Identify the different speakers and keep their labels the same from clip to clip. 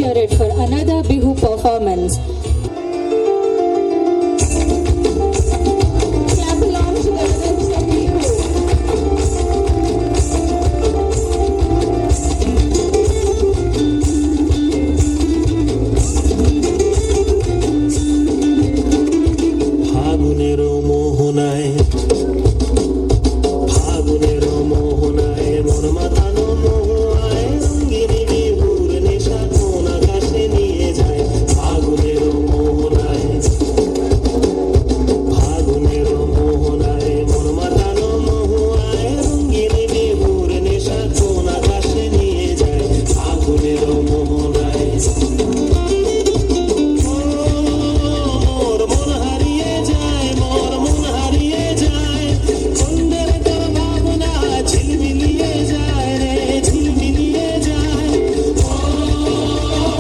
Speaker 1: hear it for another Bihu performance. Clap along to the rhythms of Bihu.
Speaker 2: ফাগুনেরও মোহনায় মন মাতানো মোহায় রঙ্গিনী বিহুর নেশা কোন আকাশে নিয়ে যায়। ফাগুনেরও মোহনায় মন মাতানো মোহায় রঙ্গিনী বিহুর নেশা কোন আকাশে নিয়ে যায়। ফাগুনেরও মোহনায় মোর মন হারিয়ে যায়, মোর মন হারিয়ে যায়। সন্ধ্যের তোর ভাবনা ঝিলমিলিয়ে যায় রে, ঝিলমিলিয়ে যায়।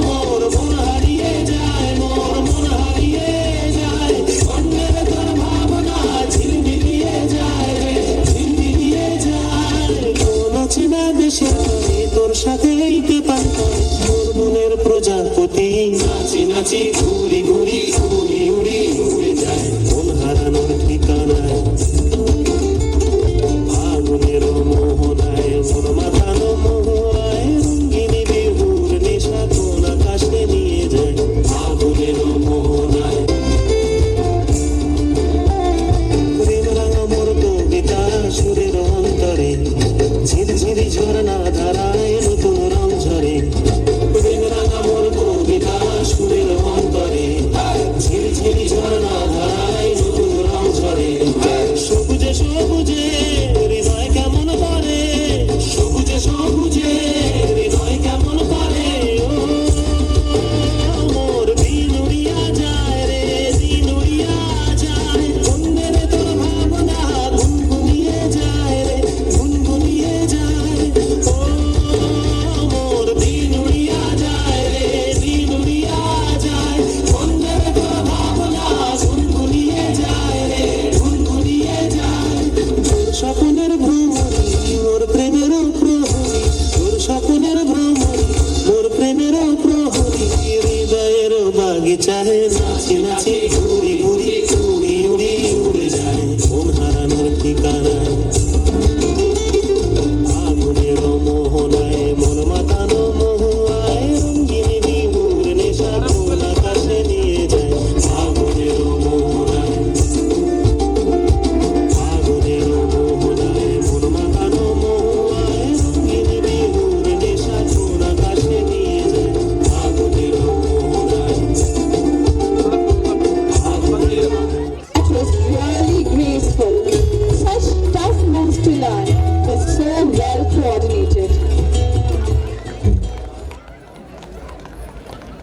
Speaker 2: মোর মন হারিয়ে যায়, মোর মন হারিয়ে যায়। সন্ধ্যের তোর ভাবনা ঝিলমিলিয়ে যায় রে, ঝিলমিলিয়ে যায়। কোন চেনা দেশের তরে তোর সাথে এইতে পান্তাম মোর মনের প্রজাপতি। নাচি নাচি ঘুরি ঘুরি উড়ি উড়ি উড়ে যায় মন হারানোর ঠিকানায়। ফাগুনেরও মোহনায় মন মাতানো মোহায় রঙ্গিনী বিহুর নেশা কোন আকাশে নিয়ে যায়। ফাগুনেরও মোহনায় প্রেম রাঙা মোর কবিতা সুরের অন্তরে ঝিরঝিরি ঝরনা ধারায় নতুন রং ঝরে। প্রেম রাঙা মোর কবিতা সুরের অন্তরে ঝিরঝিরি ঝরনা ধারায় নতুন রং ঝরে। সবুজে সবুজে হৃদয় কেমন করে, সবুজে সবুজে হৃদয় কেমন করে। ও মোর দিন উড়িয়া যায় রে, দিন উড়িয়া যায়। বন্ধের তোর ভাবনা গুনগুনিয়ে যায় রে, গুনগুনিয়ে যায়। ও মোর দিন উড়িয়া যায় রে, দিন উড়িয়া যায়। বন্ধের তোর ভাবনা গুনগুনিয়ে যায় রে, গুনগুনিয়ে যায়। তোর স্বপ্নের ভ্রমণী মোর প্রেমেরও প্রহরী, তোর স্বপ্নের ভ্রমণী মোর প্রেমেরও প্রহরী। হৃদয়ের বাগিচায় নাচি নাচি ঘুরি